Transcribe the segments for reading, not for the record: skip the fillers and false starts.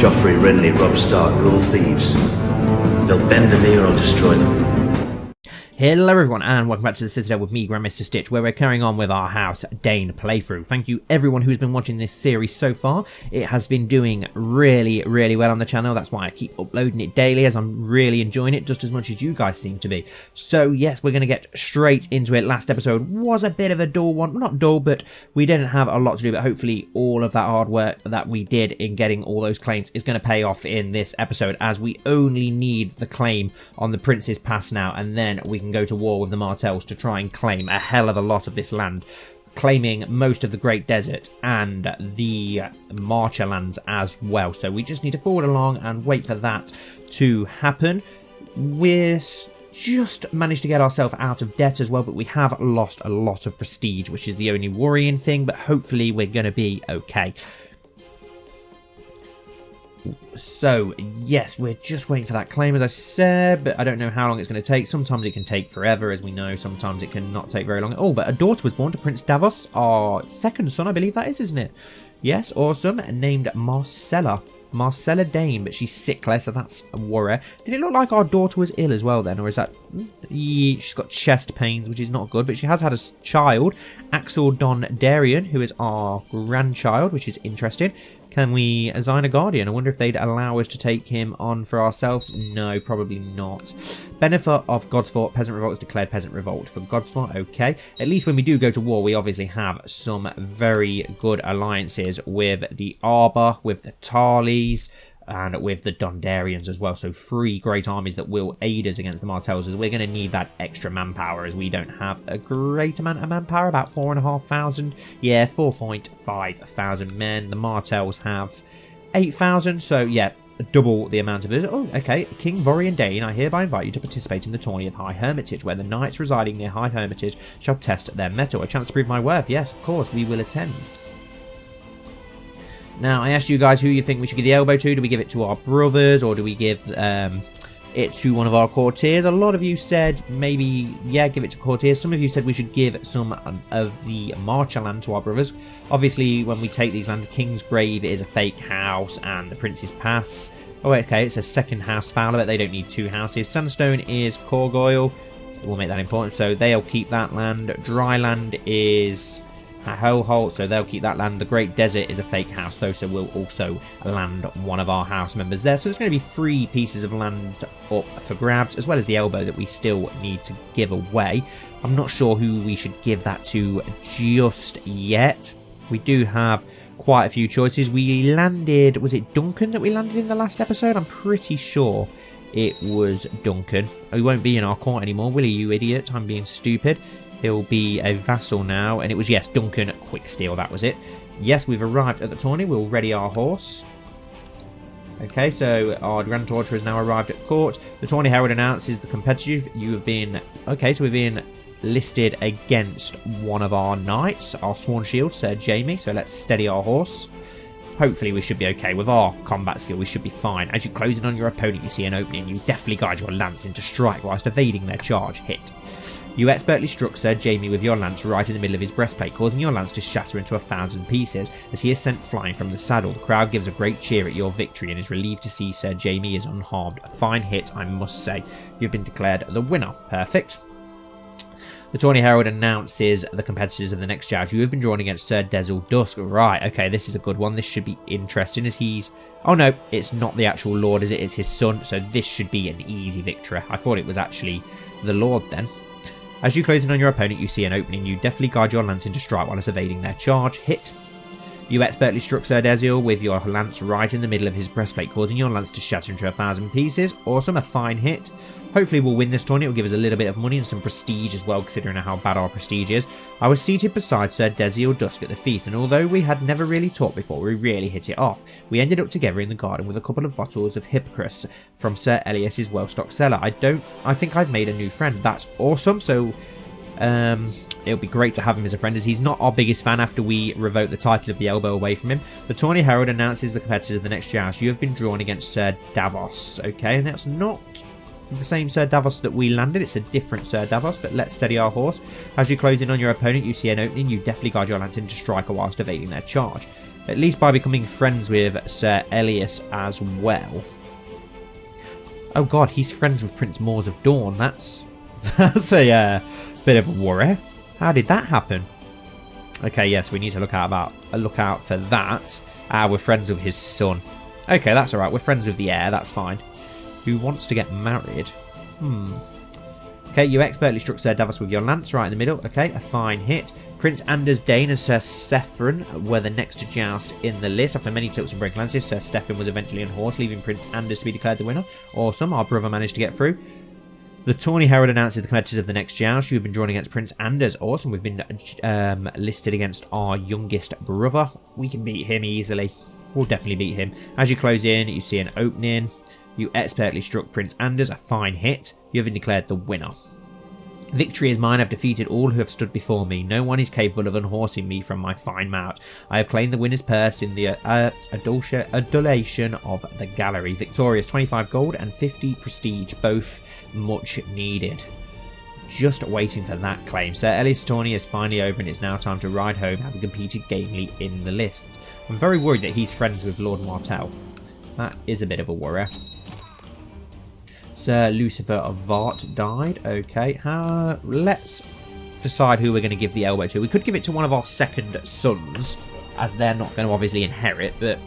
Joffrey, Renly, Robb Stark, they're all thieves. They'll bend the knee or I'll destroy them. Hello everyone and welcome back to the Citadel with me, Grand Maester Stitch, where we're carrying on with our House Dayne playthrough. Thank you everyone who's been watching this series so far. It has been doing really well on the channel. That's why I keep uploading it daily, as I'm really enjoying it just as much as you guys seem to be. So yes, we're going to get straight into it. Last episode was a bit of a dull one. Not dull, but we didn't have a lot to do, but hopefully all of that hard work that we did in getting all those claims is going to pay off in this episode, as we only need the claim on the Prince's Pass now, and then we can go to war with the Martells to try and claim a hell of a lot of this land, claiming most of the Great Desert and the Marcher lands as well. So we just need to forward along and wait for that to happen. We're just managed to get ourselves out of debt as well, but we have lost a lot of prestige, which is the only worrying thing, but hopefully we're going to be okay. So yes, we're just waiting for that claim, as I said, but I don't know how long it's going to take. Sometimes it can take forever, as we know. Sometimes it can not take very long. Oh, but a daughter was born to Prince Davos, our second son, I believe that is, isn't it? Yes, awesome. Named Marcella Dayne, but she's sickly, so that's a worry. Did it look like our daughter was ill as well then, or is that... she's got chest pains, which is not good, but she has had a child, Axel Dondarrion, who is our grandchild, which is interesting. Can we assign a guardian? I wonder if they'd allow us to take him on for ourselves. No, probably not. Benefit of Godsfort. Peasant revolt is declared peasant revolt for Godsfort. Okay. At least when we do go to war, we obviously have some very good alliances with the Arbor, with the Tarleys, and with the Dondarrions as well. So 3 great armies that will aid us against the Martells, as we're going to need that extra manpower, as we don't have a great amount of manpower, about 4,500. Yeah, 4,500 men. The Martells have 8,000, so yeah, double the amount of us. Oh, okay. King Vorian Dayne, I hereby invite you to participate in the tourney of High Hermitage, where the knights residing near High Hermitage shall test their mettle. A chance to prove my worth. Yes, of course, we will attend. Now, I asked you guys who you think we should give the elbow to. Do we give it to our brothers, or do we give it to one of our courtiers? A lot of you said maybe, yeah, give it to courtiers. Some of you said we should give some of the Marcher land to our brothers. Obviously, when we take these lands, King's Grave is a fake house, and the Prince's Pass. Oh, okay, it's a second house Fowler, but they don't need 2 houses. Sandstone is Corgoyle. We'll make that important, so they'll keep that land. Dry land is Hellholt, so they'll keep that land. The Great Desert is a fake house though, so we'll also land one of our house members there. So there's going to be 3 pieces of land up for grabs, as well as the elbow that we still need to give away. I'm not sure who we should give that to just yet. We do have quite a few choices. We landed, was it Duncan that we landed in the last episode? I'm pretty sure it was Duncan. He won't be in our court anymore, will he, you idiot? I'm being stupid. He'll be a vassal now, and it was, yes, Duncan Quicksteel, that was it. Yes, we've arrived at the tourney. We'll ready our horse. Okay, so our granddaughter has now arrived at court. The tourney herald announces the competitive. You have been... Okay, so we've been listed against one of our knights, our sworn shield, Sir Jaime. So let's steady our horse. Hopefully we should be okay. With our combat skill, we should be fine. As you close in on your opponent, you see an opening. You deftly guide your lance into strike whilst evading their charge. Hit. You expertly struck Sir Jaime with your lance right in the middle of his breastplate, causing your lance to shatter into 1,000 pieces. As he is sent flying from the saddle, the crowd gives a great cheer at your victory and is relieved to see Sir Jaime is unharmed. A fine hit, I must say. You've been declared the winner. Perfect. The Tourney Herald announces the competitors of the next joust. You have been drawn against Sir Desil Dusk. Right, okay, this is a good one. This should be interesting, as he's... Oh no, it's not the actual Lord, is it? It's his son, so this should be an easy victory. I thought it was actually the Lord then. As you close in on your opponent, you see an opening. You deftly guide your lance into strike while it's evading their charge. Hit. You expertly struck Sir Desil with your lance right in the middle of his breastplate, causing your lance to shatter into 1,000 pieces. Awesome, a fine hit. Hopefully we'll win this tourney. It will give us a little bit of money and some prestige as well, considering how bad our prestige is. I was seated beside Sir Desil Dusk at the feast, and although we had never really talked before, we really hit it off. We ended up together in the garden with a couple of bottles of Hippocras from Sir Elias's well-stocked cellar. I think I've made a new friend. That's awesome. So it'll be great to have him as a friend, as he's not our biggest fan after we revoke the title of the elbow away from him. The Tourney Herald announces the competitors of the next joust. You have been drawn against Sir Davos. Okay, and that's not the same Sir Davos that we landed. It's a different Sir Davos, but let's steady our horse. As you close in on your opponent, you see an opening. You deftly guide your lance into striker whilst evading their charge. At least by becoming friends with Sir Elias as well. Oh god, he's friends with Prince Moors of Dawn. That's a bit of a worry. How did that happen? Okay, yes, we need to look out for that. We're friends with his son. Okay, that's alright. We're friends with the heir. That's fine. Who wants to get married? Okay, you expertly struck Sir Davos with your lance right in the middle. Okay, a fine hit. Prince Anders Dane and Sir Stefan were the next to joust in the list. After many tilts and break lances, Sir Stefan was eventually unhorsed, leaving Prince Anders to be declared the winner. Awesome, our brother managed to get through. The Tawny Herald announces the competitors of the next joust. You've been drawn against Prince Anders. Awesome, we've been listed against our youngest brother. We can beat him easily. We'll definitely beat him. As you close in, you see an opening. You expertly struck Prince Anders, a fine hit. You have been declared the winner. Victory is mine. I've defeated all who have stood before me. No one is capable of unhorsing me from my fine mount. I have claimed the winner's purse in the adulation of the gallery. Victorious, 25 gold and 50 prestige, both much needed. Just waiting for that claim. Sir Elias' tourney is finally over and it's now time to ride home, having competed gamely in the lists. I'm very worried that he's friends with Lord Martell. That is a bit of a worry. Sir Lucifer of Vart died. Okay, let's decide who we're going to give the elbow to. We could give it to one of our second sons, as they're not going to obviously inherit, but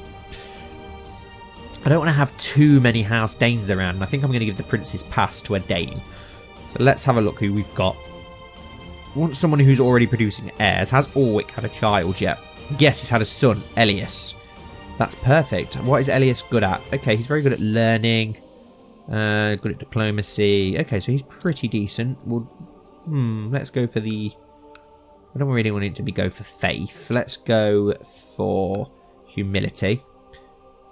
I don't want to have too many House Daynes around, and I think I'm going to give the Prince's Pass to a Dane. So let's have a look who we've got. We want someone who's already producing heirs. Has Orwick had a child yet? Yes, he's had a son, Elias. That's perfect. What is Elias good at? Okay, he's very good at learning. Good at diplomacy. Okay, so he's pretty decent. Well, let's go for the... I don't really want it to go for faith. Let's go for humility.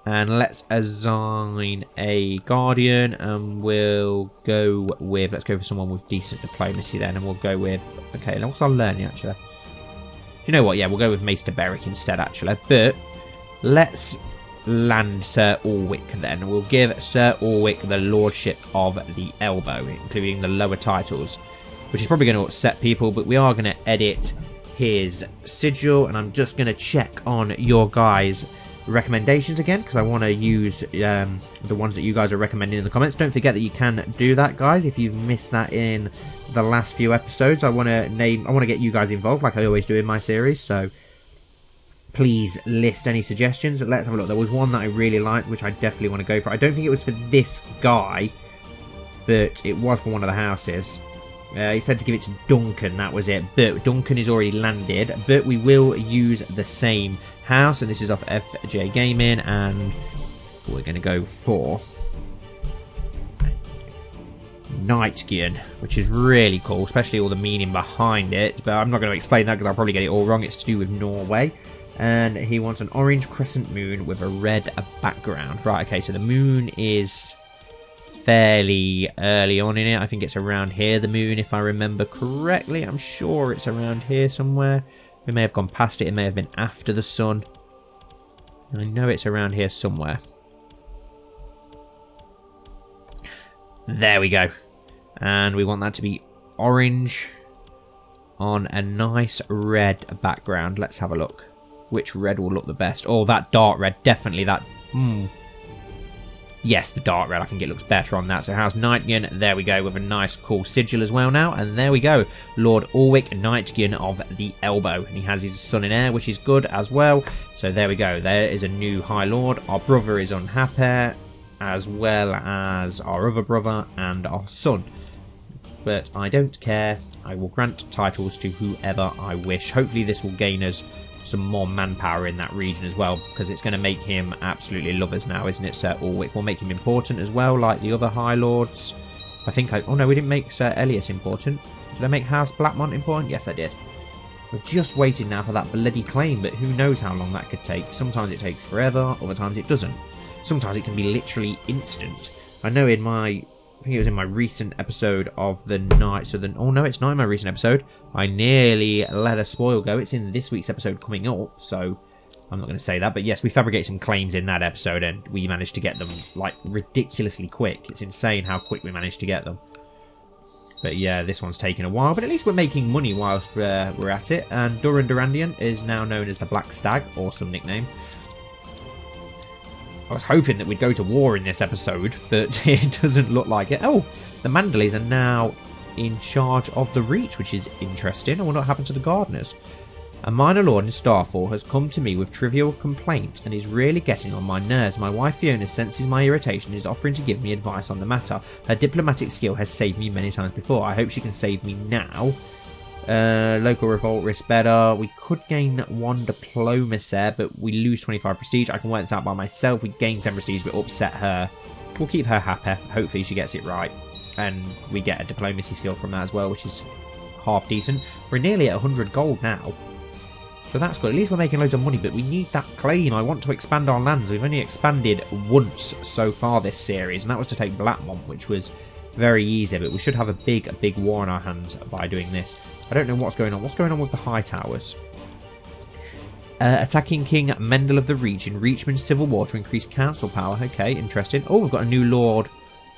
And let's assign a guardian, and we'll go with... Let's go for someone with decent diplomacy then, and we'll go with... Okay, now what's our learning, actually? You know what? Yeah, we'll go with Maester Beric instead, actually. But let's land Sir Orwick then. We'll give Sir Orwick the Lordship of the Elbow, including the lower titles, which is probably going to upset people, but we are going to edit his sigil, and I'm just going to check on your guys' recommendations again, because I want to use the ones that you guys are recommending in the comments. Don't forget that you can do that, guys, if you've missed that in the last few episodes. I want to get you guys involved like I always do in my series, so please list any suggestions. Let's have a look. There was one that I really liked, which I definitely want to go for. I don't think it was for this guy, but it was for one of the houses. He said to give it to Duncan, that was it. But Duncan is already landed, but we will use the same house, and this is off FJ Gaming, and we're going to go for Nightgian, which is really cool, especially all the meaning behind it, but I'm not going to explain that because I'll probably get it all wrong. It's to do with Norway. And he wants an orange crescent moon with a red background. Right, okay, so the moon is fairly early on in it. I think it's around here, the moon, if I remember correctly. I'm sure it's around here somewhere. We may have gone past it. It may have been after the sun. I know it's around here somewhere. There we go. And we want that to be orange on a nice red background. Let's have a look. Which red will look the best? Oh, that dark red. Definitely that. Yes, the dark red. I think it looks better on that. So how's Nightgian? There we go, with a nice cool sigil as well now. And there we go. Lord Orwick Nightgian of the Elbow. And he has his son in heir, which is good as well. So there we go. There is a new High Lord. Our brother is unhappy, as well as our other brother and our son. But I don't care. I will grant titles to whoever I wish. Hopefully this will gain us some more manpower in that region as well, because it's going to make him absolutely love us now, isn't it? Sir Orwick will make him important as well, like the other High Lords. I think oh no, we didn't make Sir Elias important. Did I make House Blackmont important? Yes, I did. We're just waiting now for that bloody claim, but who knows how long that could take. Sometimes it takes forever, other times it doesn't. Sometimes it can be literally instant. I know in my... I think it was in my recent episode of the night. So then, oh no, it's not in my recent episode. I nearly let a spoil go. It's in this week's episode coming up, so I'm not going to say that. But yes, we fabricated some claims in that episode, and we managed to get them like ridiculously quick. It's insane how quick we managed to get them. But yeah, this one's taken a while, but at least we're making money whilst we're at it. And Duran Durandian is now known as the Black Stag. Awesome nickname. I was hoping that we'd go to war in this episode, but it doesn't look like it. Oh, the Mandalays are now in charge of the Reach, which is interesting. I wonder what happened to the Gardeners. A minor lord in Starfall has come to me with trivial complaints and is really getting on my nerves. My wife Fiona senses my irritation and is offering to give me advice on the matter. Her diplomatic skill has saved me many times before. I hope she can save me now. Local revolt risk better. We could gain 1 diplomacy, but we lose 25 prestige. I can work this out by myself. We gain 10 prestige, but upset her. We'll keep her happy. Hopefully she gets it right. And we get a diplomacy skill from that as well, which is half decent. We're nearly at 100 gold now. So that's good. At least we're making loads of money, but we need that claim. I want to expand our lands. We've only expanded once so far this series, and that was to take Blackmont, which was very easy, but we should have a big war on our hands by doing this. I don't know what's going on. What's going on with the high towers? Attacking King Mendel of the Reach in Reachman's Civil War to increase council power. Okay, interesting. Oh, we've got a new Lord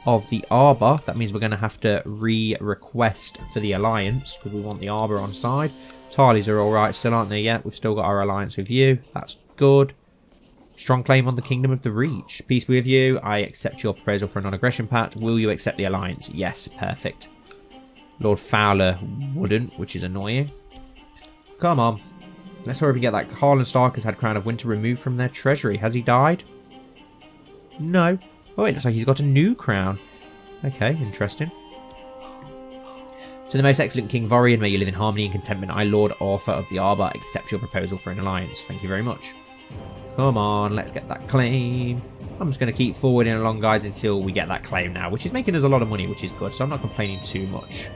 of the Arbor. That means we're going to have to re-request for the alliance because we want the Arbor on side. Tarleys are alright still, aren't they? Yeah, we've still got our alliance with you. That's good. Strong claim on the Kingdom of the Reach. Peace be with you. I accept your proposal for a non-aggression pact. Will you accept the alliance? Yes, perfect. Lord Fowler wouldn't, which is annoying. Come on. Let's hurry up and get that. Harlan Stark has had Crown of Winter removed from their treasury. Has he died? No. Oh, it looks like he's got a new crown. Okay, interesting. To the most excellent King Vorian, may you live in harmony and contentment. I, Lord Arthur of the Arbor, accept your proposal for an alliance. Thank you very much. Come on, let's get that claim. I'm just going to keep forwarding along, guys, until we get that claim now, which is making us a lot of money, which is good, so I'm not complaining too much.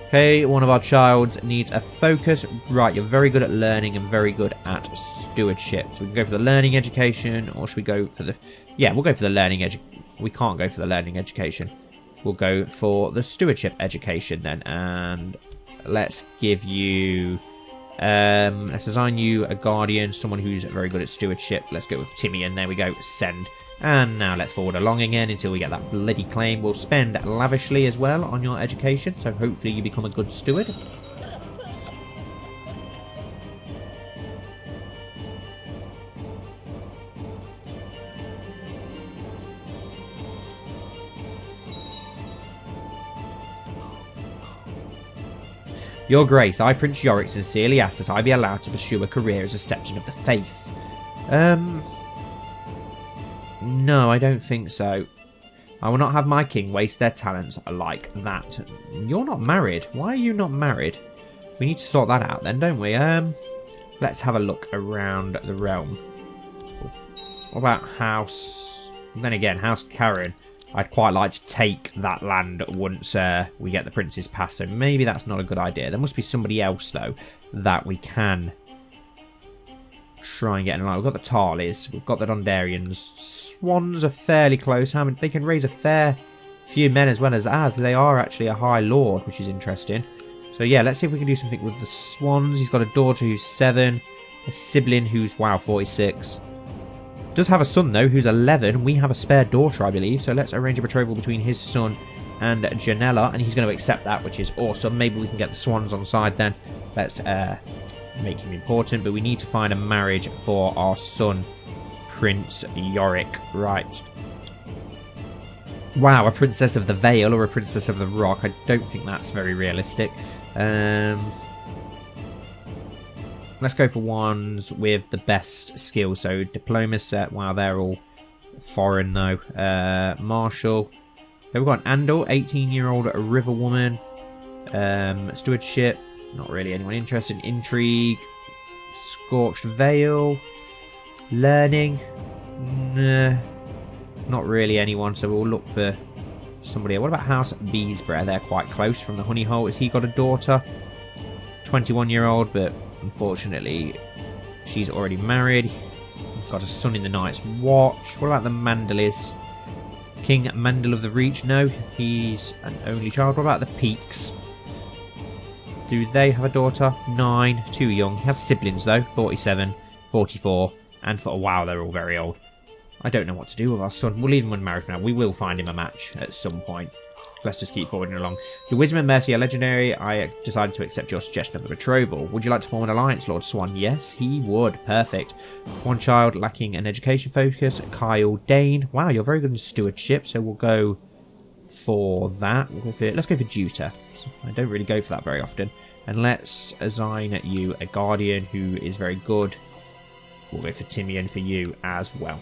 Okay, one of our childs needs a focus. Right, you're very good at learning and very good at stewardship. So we can go for the learning education, or should we go for the... Yeah, we'll go for the learning education. We can't go for the learning education. We'll go for the stewardship education then. And let's give you... let's assign you a guardian, someone who's very good at stewardship. Let's go with Timian. There we go. Send. And now let's forward along again until we get that bloody claim. We'll spend lavishly as well on your education, so hopefully you become a good steward. Your Grace, I, Prince Yorick, sincerely ask that I be allowed to pursue a career as a Section of the Faith. No, I don't think so. I will not have my king waste their talents like that. You're not married. Why are you not married? We need to sort that out then, don't we? Let's have a look around the realm. What about House... Then again, House Karen. I'd quite like to take that land once we get the Prince's Pass, so maybe that's not a good idea. There must be somebody else, though, that we can try and get in line. We've got the Tarleys, we've got the Dondarians. Swans are fairly close. How many? They can raise a fair few men as well as they are actually a High Lord, which is interesting. So yeah, let's see if we can do something with the Swans. He's got a daughter who's 7, a sibling who's, wow, 46. Does have a son though who's 11. We have a spare daughter, I believe, so let's arrange a betrothal between his son and Janella, and he's going to accept that, which is awesome. Maybe we can get the Swans on side then. Let's make him important, but we need to find a marriage for our son, Prince Yorick. Right. Wow, a Princess of the Vale or a Princess of the Rock. I don't think that's very realistic. Let's go for ones with the best skills. So Diplomacy, wow, they're all foreign though. Marshal. We've got an Andal, 18-year-old river woman. Stewardship, not really anyone interested. Intrigue, Scorched Veil, Learning, nah, not really anyone, so we'll look for somebody. What about House Beesborough? They're quite close from the Honey Hole. Has he got a daughter? 21-year-old, but unfortunately she's already married. He's got a son in the Night's Watch. What about the Mandalays? King Mandel of the Reach? No, he's an only child. What about the Peaks? Do they have a daughter? 9. Too young. He has siblings though. 47, 44, and wow, they're all very old. I don't know what to do with our son. We'll leave him unmarried for now. We will find him a match at some point. Let's just keep forwarding along. Your wisdom and mercy are legendary. I decided to accept your suggestion of the betrothal. Would you like to form an alliance, Lord Swan? Yes, he would. Perfect. One child lacking an education focus. Kyle Dayne. Wow, you're very good in stewardship, so we'll go for that. Let's go for Juta. I don't really go for that very often. And let's assign you a guardian who is very good. We'll go for Timian for you as well.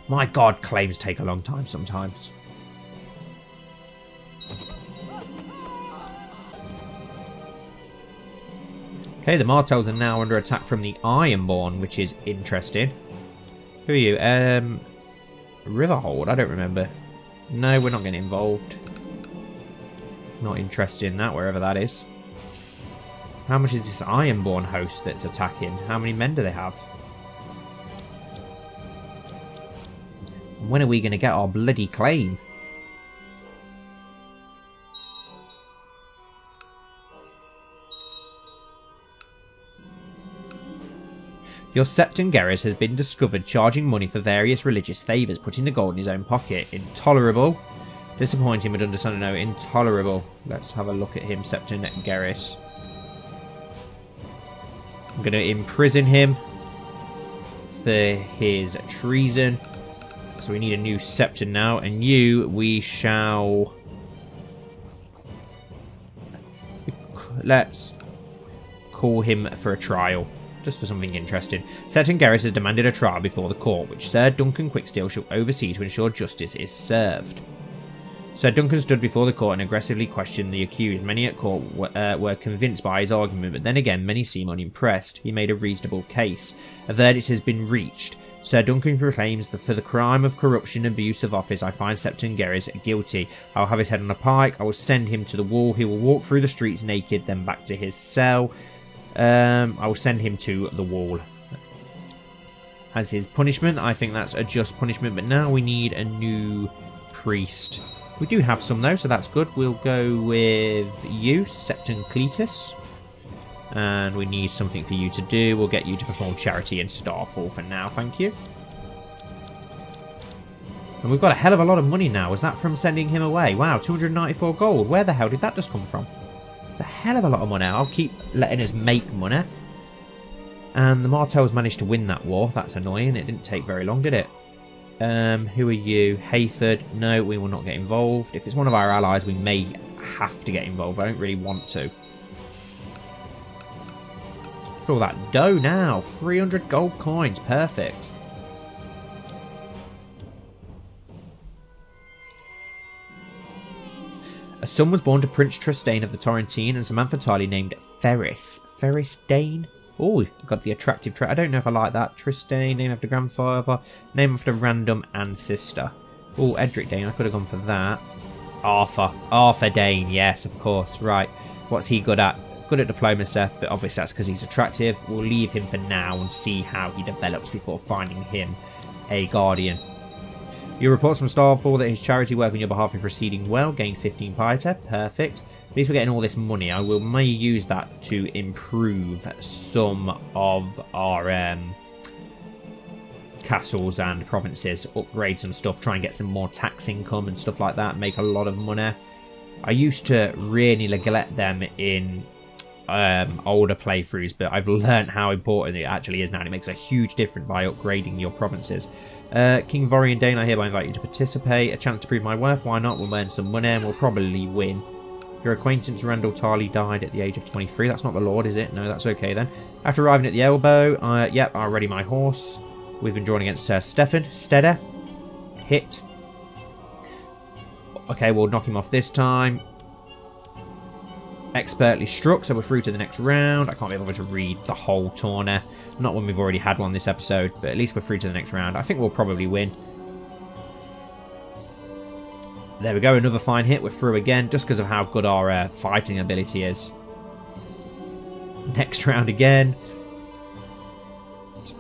My god, claims take a long time sometimes. Okay, the Martells are now under attack from the Ironborn, which is interesting. Who are you? Riverhold? I don't remember. No, we're not getting involved. Not interested in that, wherever that is. How much is this Ironborn host that's attacking? How many men do they have? When are we going to get our bloody claim? Your Septon Garrus has been discovered charging money for various religious favours, putting the gold in his own pocket. Intolerable. Disappointing, but understanding. No, intolerable. Let's have a look at him, Septon Garrus. I'm going to imprison him for his treason. So we need a new Septon now, and you, we shall... Let's call him for a trial. Just for something interesting. Septon Garrus has demanded a trial before the court, which Sir Duncan Quicksteel shall oversee to ensure justice is served. Sir Duncan stood before the court and aggressively questioned the accused. Many at court were convinced by his argument, but then again many seem unimpressed. He made a reasonable case. A verdict has been reached. Sir Duncan proclaims that for the crime of corruption and abuse of office, I find Septon Garrus guilty. I will have his head on a pike. I will send him to the wall. He will walk through the streets naked, then back to his cell. I will send him to the wall. As his punishment, I think that's a just punishment, but now we need a new priest. We do have some though, so that's good. We'll go with you, Septon Cletus. And we need something for you to do. We'll get you to perform charity in Starfall for now, thank you. And we've got a hell of a lot of money now. Is that from sending him away? Wow, 294 gold. Where the hell did that just come from? It's a hell of a lot of money. I'll keep letting us make money. And the Martells managed to win that war. That's annoying. It didn't take very long, did it? Who are you? Hayford? No, we will not get involved. If it's one of our allies, we may have to get involved. I don't really want to. Look at all that dough now. 300 gold coins. Perfect. A son was born to Prince Tristane of the Torrentine and Samantha Tarley named Ferris. Ferris Dane? Oh, got the attractive trait. I don't know if I like that. Tristane, name after grandfather, name after random ancestor. Oh, Edric Dane, I could have gone for that. Arthur. Arthur Dane, yes, of course. Right. What's he good at? Good at diplomacy, but obviously that's because he's attractive. We'll leave him for now and see how he develops before finding him a guardian. Your reports from Starfall that his charity work on your behalf is proceeding well. Gain 15 piety. Perfect. At least we're getting all this money. I may use that to improve some of our castles and provinces. Upgrade some stuff. Try and get some more tax income and stuff like that. Make a lot of money. I used to really neglect them in older playthroughs, but I've learned how important it actually is now, and it makes a huge difference by upgrading your provinces. King Vorian Dane, I hereby invite you to participate. A chance to prove my worth, why not? We'll earn some money and we'll probably win. Your acquaintance Randall Tarley died at the age of 23. That's not the Lord, is it? No, that's okay then. After arriving at the elbow, yep, I ready my horse. We've been drawn against Stefan. Stedder. Hit. Okay, we'll knock him off this time. Expertly struck, so we're through to the next round. I can't be able to read the whole tournament. Not when we've already had one this episode, but at least we're through to the next round. I think we'll probably win. There we go, another fine hit. We're through again, just because of how good our fighting ability is. Next round again.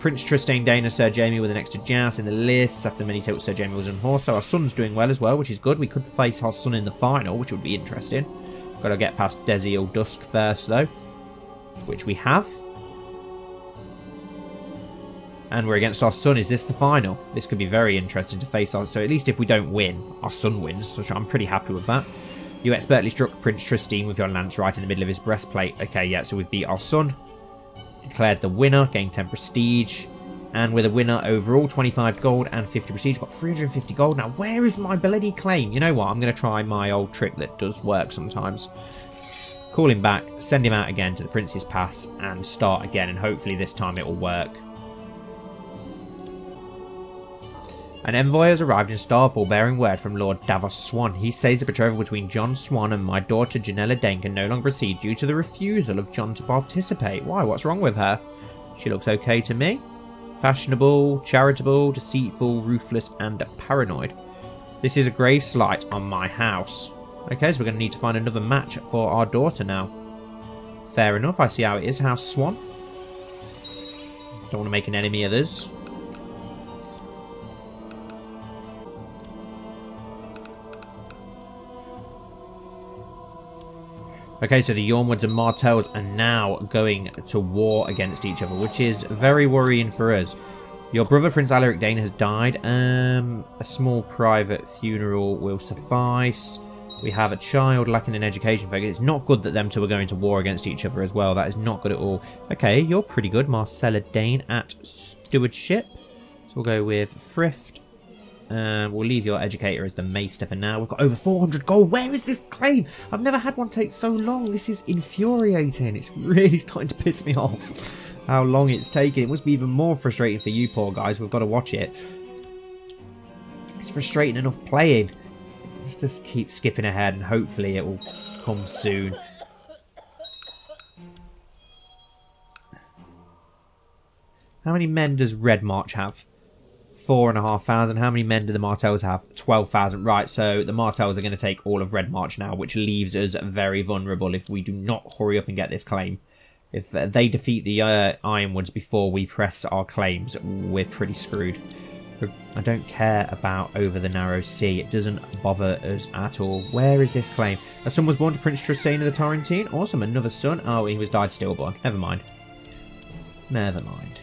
Prince Tristane Dane, Sir Jamie with an extra joust in the list. After many tilts, Sir Jamie was on horse, so our son's doing well as well, which is good. We could face our son in the final, which would be interesting. Got to get past Desiel Dusk first, though. Which we have. And we're against our son. Is this the final? This could be very interesting to face on. So at least if we don't win, our son wins. So I'm pretty happy with that. You expertly struck Prince Tristine with your lance right in the middle of his breastplate. Okay, yeah, so we've beat our son. Declared the winner, gained 10 prestige. And we're the winner overall, 25 gold and 50 prestige. Got 350 gold. Now, where is my bloody claim? You know what? I'm going to try my old trick that does work sometimes. Call him back, send him out again to the Prince's Pass, and start again. And hopefully this time it will work. An envoy has arrived in Starfall bearing word from Lord Davos Swan. He says the betrothal between Jon Swan and my daughter Janella Dayne can no longer proceed due to the refusal of Jon to participate. Why? What's wrong with her? She looks okay to me. Fashionable, charitable, deceitful, ruthless, and paranoid. This is a grave slight on my house. Okay, so we're going to need to find another match for our daughter now. Fair enough, I see how it is, House Swan. Don't want to make an enemy of us. Okay, so the Yornwoods and Martells are now going to war against each other, which is very worrying for us. Your brother, Prince Alaric Dayne, has died. A small private funeral will suffice. We have a child lacking in education. It's not good that them two are going to war against each other as well. That is not good at all. Okay, you're pretty good, Marcella Dayne at Stewardship. So we'll go with Thrift. We'll leave your educator as the maester for now. We've got over 400 gold. Where is this claim? I've never had one take so long. This is infuriating. It's really starting to piss me off how long it's taking. It must be even more frustrating for you poor guys. We've got to watch it. It's frustrating enough playing. Let's just keep skipping ahead and hopefully it will come soon. How many men does Red March have? 4,500. How many men do the Martells have? 12,000. Right, so the Martells are going to take all of Red March now, which leaves us very vulnerable if we do not hurry up and get this claim. If they defeat the Ironwoods before we press our claims, we're pretty screwed. I don't care about Over the Narrow Sea. It doesn't bother us at all. Where is this claim? A son was born to Prince Tristane of the Torrentine. Awesome. Another son. Oh, he was died stillborn. Never mind. Never mind.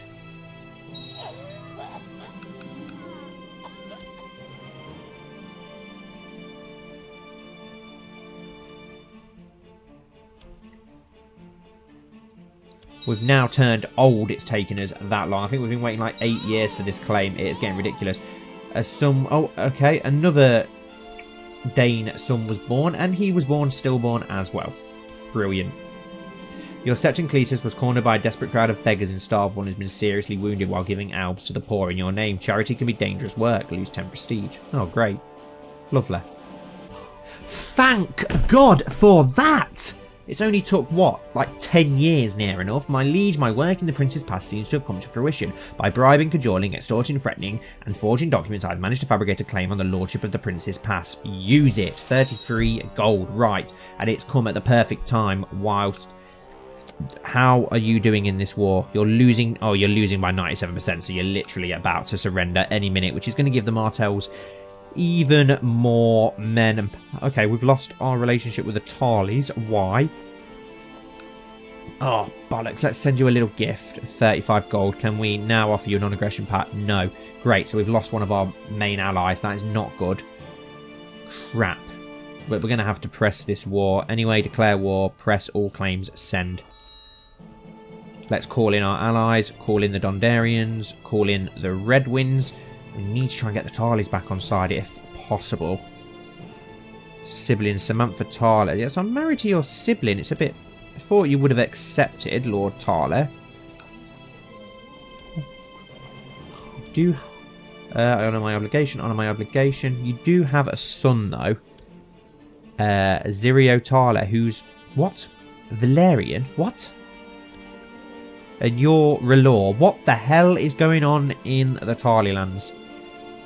We've now turned old. It's taken us that long. I think we've been waiting like 8 years for this claim. It is getting ridiculous. Oh, okay. Another Dane son was born, and he was born stillborn as well. Brilliant. Your Septon Cletus was cornered by a desperate crowd of beggars in Starfall and has been seriously wounded while giving alms to the poor in your name. Charity can be dangerous work. Lose 10 prestige. Oh, great. Lovely. Thank God for that! It's only took, what, like 10 years near enough. My liege, my work in the Prince's Pass seems to have come to fruition. By bribing, cajoling, extorting, threatening, and forging documents, I've managed to fabricate a claim on the lordship of the Prince's Pass. Use it. 33 gold, right. And it's come at the perfect time whilst... How are you doing in this war? You're losing... Oh, you're losing by 97%, so you're literally about to surrender any minute, which is going to give the Martells even more men. And okay, we've lost our relationship with the Tarleys. Why? Oh, bollocks. Let's send you a little gift. 35 gold. Can we now offer you a non-aggression pact? No. Great, so we've lost one of our main allies. That is not good. Crap. But we're going to have to press this war. Anyway, declare war. Press all claims. Send. Let's call in our allies. Call in the Dondarians. Call in the Redwinds. We need to try and get the Tarleys back on side if possible. Sibling Samantha Tarley. Yes, I'm married to your sibling. It's a bit... I thought you would have accepted, Lord Tarley. Do... honour my obligation. Honour my obligation. You do have a son, though. Zirio Tarley, who's... What? Valerian? What? And you're Relor. What the hell is going on in the Tarley lands?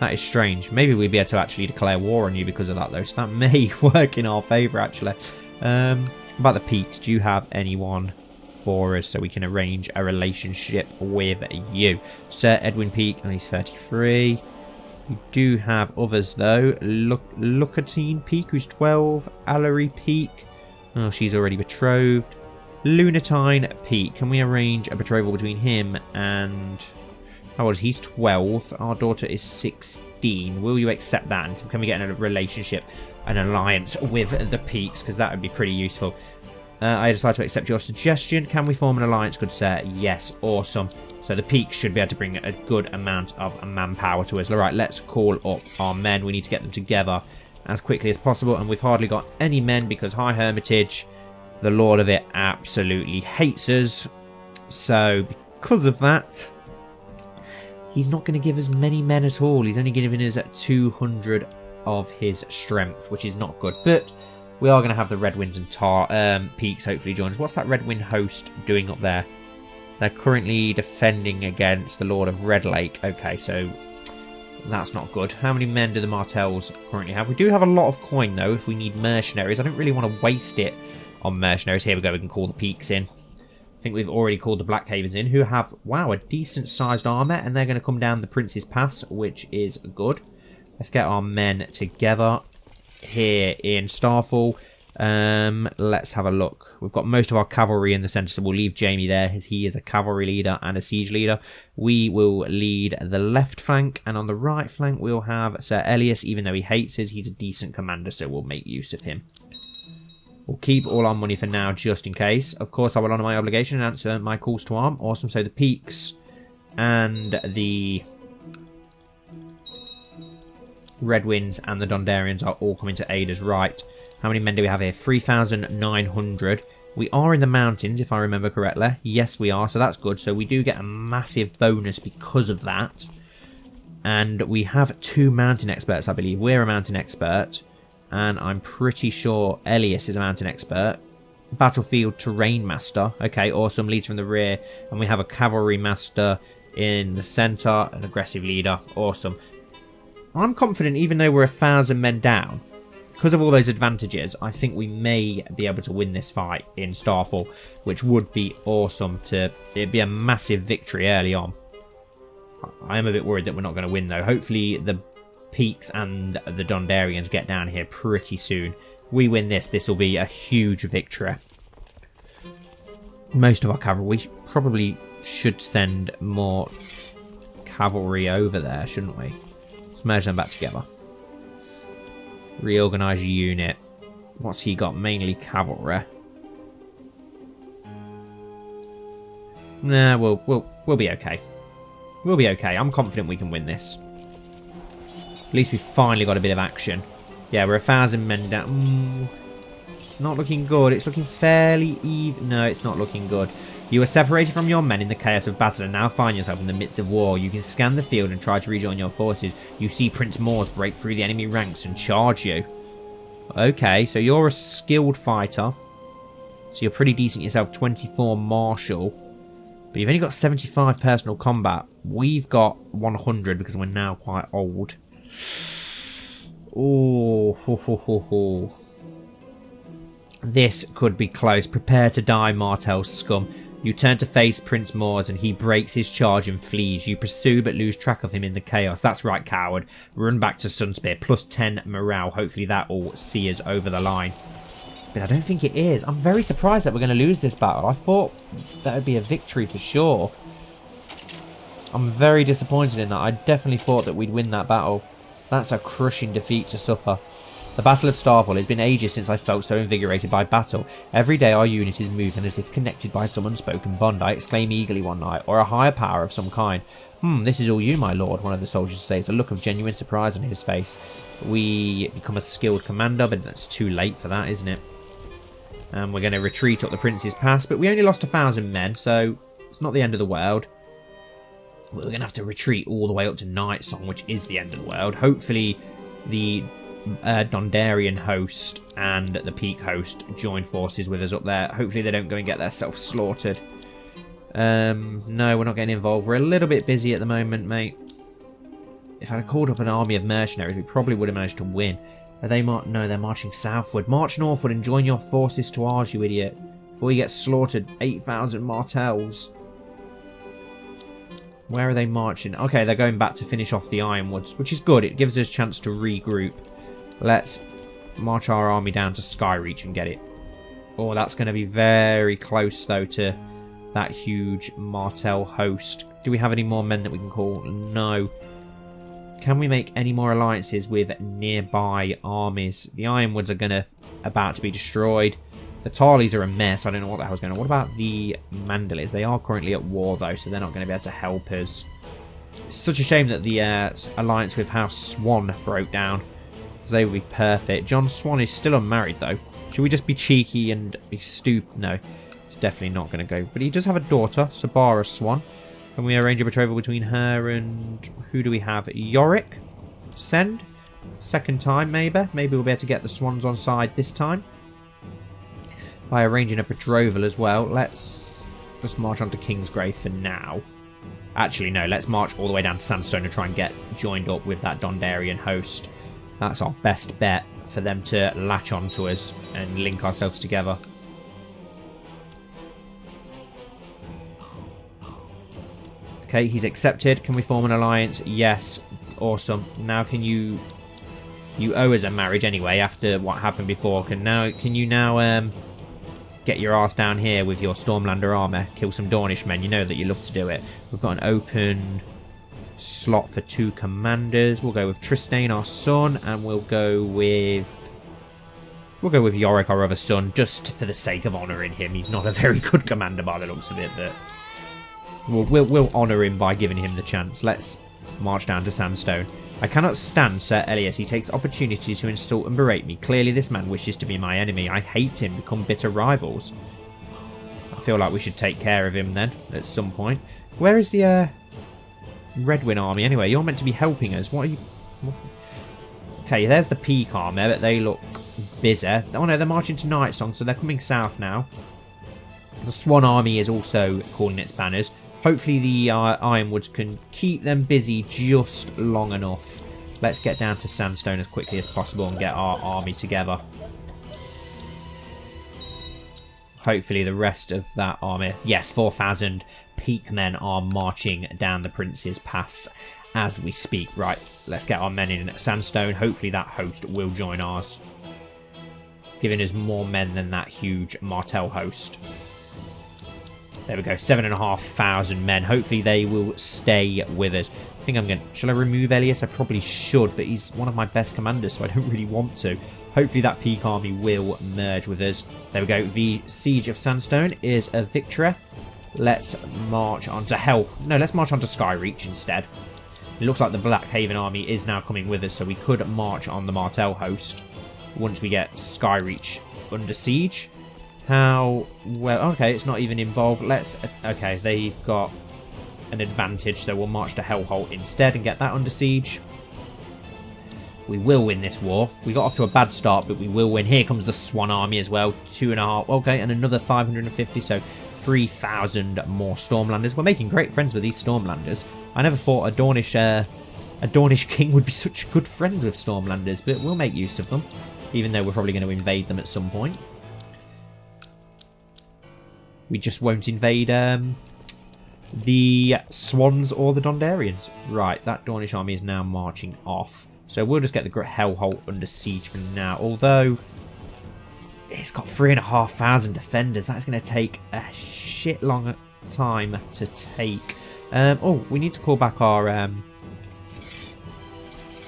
That is strange. Maybe we'd be able to actually declare war on you because of that, though. So that may work in our favour, actually. About the Peaks, do you have anyone for us so we can arrange a relationship with you? Sir Edwin Peak, and he's 33. You do have others, though. Lucatine Peak, who's 12. Allery Peak, Oh, she's already betrothed. Lunatine Peak. Can we arrange a betrothal between him and... How old is he? He's 12. Our daughter is 16. Will you accept that? And can we get in a relationship, an alliance with the Peaks? Because that would be pretty useful. I decide to accept your suggestion. Can we form an alliance, good sir? Yes. Awesome. So the Peaks should be able to bring a good amount of manpower to us. Alright, let's call up our men. We need to get them together as quickly as possible. And we've hardly got any men because High Hermitage, the lord of it, absolutely hates us. So because of that, he's not going to give us many men at all. He's only giving us 200 of his strength, which is not good. But we are going to have the Red Winds and Peaks hopefully join us. What's that Red Wind host doing up there? They're currently defending against the Lord of Red Lake. Okay, so that's not good. How many men do the Martells currently have? We do have a lot of coin, though, if we need mercenaries. I don't really want to waste it on mercenaries. Here we go. We can call the Peaks in. I think we've already called the Black Havens in, who have, wow, a decent-sized armour, and they're going to come down the Prince's Pass, which is good. Let's get our men together here in Starfall. Let's have a look. We've got most of our cavalry in the centre, so we'll leave Jamie there, as he is a cavalry leader and a siege leader. We will lead the left flank, and on the right flank we'll have Sir Elias. Even though he hates us, he's a decent commander, so we'll make use of him. We'll keep all our money for now, just in case. Of course, I will honour my obligation and answer my calls to arm. Awesome. So the Peaks and the Red Winds and the Dondarians are all coming to aid us. Right. How many men do we have here? 3,900. We are in the mountains, if I remember correctly. Yes, we are. So that's good. So we do get a massive bonus because of that. And we have 2 mountain experts, I believe. We're a mountain expert. And I'm pretty sure Elias is a mountain expert. Battlefield terrain master. Okay, awesome. Leads from the rear. And we have a cavalry master in the centre. An aggressive leader. Awesome. I'm confident, even though we're 1,000 men down, because of all those advantages, I think we may be able to win this fight in Starfall, which would be awesome. It'd be a massive victory early on. I am a bit worried that we're not going to win, though. Hopefully the Peaks and the Dondarians get down here pretty soon. We win this, this will be a huge victory. Most of our cavalry, we probably should send more cavalry over there, shouldn't we? Let's merge them back together. Reorganise your unit. What's he got? Mainly cavalry. Nah, we'll be okay. We'll be okay. I'm confident we can win this. At least we finally got a bit of action. Yeah, we're 1,000 men down. It's not looking good. It's looking fairly even. No, it's not looking good. You are separated from your men in the chaos of battle and now find yourself in the midst of war. You can scan the field and try to rejoin your forces. You see Prince Mors break through the enemy ranks and charge you. Okay, so you're a skilled fighter. So you're pretty decent yourself. 24 martial. But you've only got 75 personal combat. We've got 100 because we're now quite old. Oh, ho, ho, ho, ho. This could be close. Prepare to die, Martell scum. You turn to face Prince Mors and he breaks his charge and flees. You pursue but lose track of him in the chaos. That's right, coward. Run back to Sunspear. Plus 10 morale. Hopefully that will see us over the line. But I don't think it is. I'm very surprised that we're going to lose this battle. I thought that would be a victory for sure. I'm very disappointed in that. I definitely thought that we'd win that battle. That's a crushing defeat to suffer. The Battle of Starfall has been ages since I felt so invigorated by battle. Every day our unit is moving as if connected by some unspoken bond, I exclaim eagerly one night, or a higher power of some kind. This is all you, my lord, one of the soldiers says, a look of genuine surprise on his face. We become a skilled commander, but that's too late for that, isn't it? And we're going to retreat up the Prince's Pass, but we only lost 1,000 men, so it's not the end of the world. We're going to have to retreat all the way up to Nightsong, which is the end of the world. Hopefully the Dondarian host and the Peak host join forces with us up there. Hopefully they don't go and get themselves slaughtered. No, we're not getting involved. We're a little bit busy at the moment, mate. If I'd called up an army of mercenaries, we probably would have managed to win. Are they no, they're marching southward. March northward and join your forces to ours, you idiot. Before you get slaughtered. 8,000 Martells. Where are they marching? Okay, they're going back to finish off the Ironwoods, which is good. It gives us a chance to regroup. Let's march our army down to Skyreach and get it. Oh, that's going to be very close, though, to that huge Martell host. Do we have any more men that we can call? No. Can we make any more alliances with nearby armies? The Ironwoods are about to be destroyed. The Tarleys are a mess. I don't know what the hell's going on. What about the Mandalies? They are currently at war, though, so they're not going to be able to help us. It's such a shame that the alliance with House Swan broke down. They would be perfect. John Swan is still unmarried, though. Should we just be cheeky and be stupid? No, it's definitely not going to go. But he does have a daughter, Sabara Swan. Can we arrange a betrothal between her and... who do we have? Yorick? Send? Second time, maybe? Maybe we'll be able to get the Swans on side this time. By arranging a betrothal as well. Let's just march on to Kingsgrave for now. Actually, no. Let's march all the way down to Sandstone and try and get joined up with that Dondarian host. That's our best bet for them to latch onto us and link ourselves together. Okay, he's accepted. Can we form an alliance? Yes. Awesome. Now can you... You owe us a marriage anyway after what happened before. Can you now get your ass down here with your Stormlander armor? Kill some Dornish men. You know that you love to do it. We've got an open slot for 2 commanders. We'll go with Tristane, our son, and we'll go with Yorick, our other son, just for the sake of honouring him. He's not a very good commander by the looks of it, but we'll honour him by giving him the chance. Let's march down to Sandstone. I cannot stand Sir Elias. He takes opportunity to insult and berate me. Clearly this man wishes to be my enemy. I hate him. Become bitter rivals. I feel like we should take care of him then, at some point. Where is the Redwyn army anyway? You're meant to be helping us. What are you... Okay, there's the Peak army, but they look busy. Oh no, they're marching to Nightsong, so they're coming south now. The Swan army is also calling its banners. Hopefully the Ironwoods can keep them busy just long enough. Let's get down to Sandstone as quickly as possible and get our army together. Hopefully the rest of that army... Yes, 4,000 Peak men are marching down the Prince's Pass as we speak. Right, let's get our men in at Sandstone. Hopefully that host will join ours, giving us more men than that huge Martell host. There we go, 7,500 men. Hopefully they will stay with us. I think I'm going to... Shall I remove Elias? I probably should, but he's one of my best commanders, so I don't really want to. Hopefully that Peak army will merge with us. There we go. The Siege of Sandstone is a victory. Let's march on to Hell. No, let's march on to Skyreach instead. It looks like the Blackhaven army is now coming with us, so we could march on the Martell host once we get Skyreach under siege. How well... Okay, it's not even involved. Let's... Okay, they've got an advantage, so we'll march to Hellholt instead and get that under siege. We will win this war. We got off to a bad start, but we will win. Here comes the Swan army as well. 2.5... Okay, and another 550, so 3,000 more Stormlanders. We're making great friends with these Stormlanders. I never thought a Dornish king would be such good friends with Stormlanders, but we'll make use of them, even though we're probably going to invade them at some point. We just won't invade the Swans or the Dondarians. Right, that Dornish army is now marching off. So we'll just get the Hellholt under siege for now. Although, it's got 3,500 defenders. That's going to take a shit long time to take. Oh, we need to call back our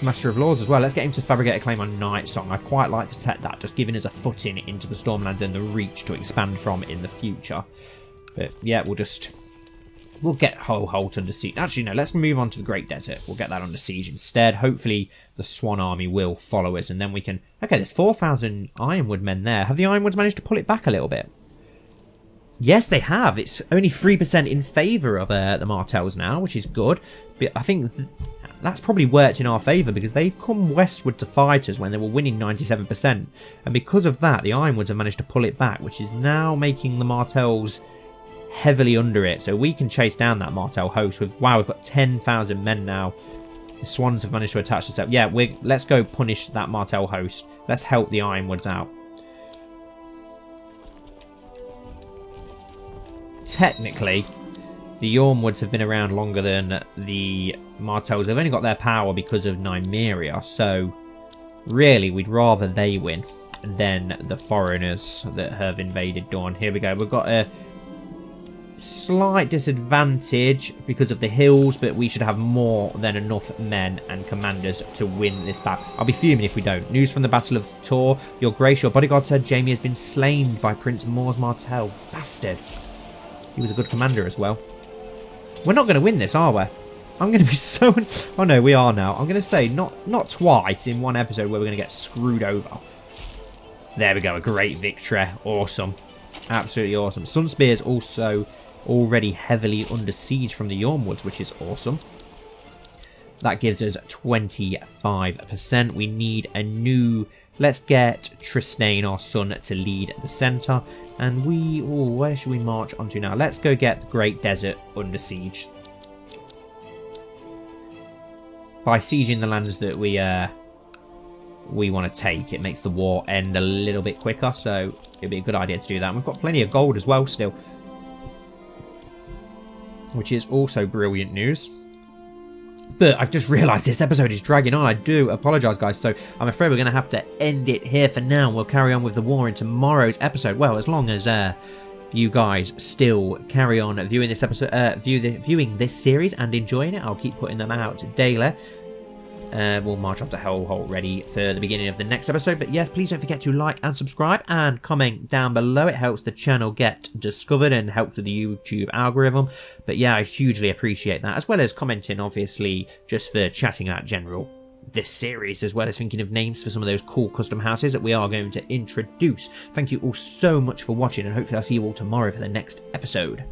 Master of Laws as well. Let's get him to fabricate a claim on Nightsong. I'd quite like to take that, just giving us a footing into the Stormlands and the reach to expand from in the future. But yeah, we'll get Hellholt under siege. Actually, no, let's move on to the Great Desert. We'll get that under siege instead. Hopefully, the Swan army will follow us, and then we can... Okay, there's 4,000 Ironwood men there. Have the Ironwoods managed to pull it back a little bit? Yes, they have. It's only 3% in favour of the Martells now, which is good. But I think that's probably worked in our favour because they've come westward to fight us when they were winning 97%. And because of that, the Ironwoods have managed to pull it back, which is now making the Martells heavily under it. So we can chase down that Martell host with... Wow, we've got 10,000 men now. The Swans have managed to attach themselves. Yeah, let's go punish that Martell host. Let's help the Ironwoods out. Technically, the Yormwoods have been around longer than the Martells. They've only got their power because of Nymeria, so really we'd rather they win. than the foreigners that have invaded Dawn. Here we go. We've got a slight disadvantage because of the hills, but we should have more than enough men and commanders to win this battle. I'll be fuming if we don't. News from the Battle of Tor. Your Grace, your bodyguard said Jamie has been slain by Prince Mors Martell. Bastard. He was a good commander as well. We're not going to win this, are we? I'm going to be so... Oh no, we are now. I'm going to say not twice in one episode where we're going to get screwed over. There we go. A great victory. Awesome. Absolutely awesome. Sunspear's also already heavily under siege from the Yormwoods, which is awesome. That gives us 25%. We need a new... Let's get Tristane, our son, to lead the centre. And we... Oh, where should we march onto now? Let's go get the Great Desert under siege. By sieging the lands that we want to take, it makes the war end a little bit quicker. So it'd be a good idea to do that. And we've got plenty of gold as well still, which is also brilliant news. But I've just realised this episode is dragging on. I do apologise, guys. So I'm afraid we're going to have to end it here for now. We'll carry on with the war in tomorrow's episode. Well, as long as you guys still carry on viewing this episode, viewing this series and enjoying it, I'll keep putting them out daily. We'll march up to Hellhole ready for the beginning of the next episode. But yes, please don't forget to like and subscribe and comment down below. It helps the channel get discovered and helps with the YouTube algorithm. But yeah, I hugely appreciate that, as well as commenting, obviously, just for chatting about this series, as well as thinking of names for some of those cool custom houses that we are going to introduce. Thank you all so much for watching, and hopefully I'll see you all tomorrow for the next episode.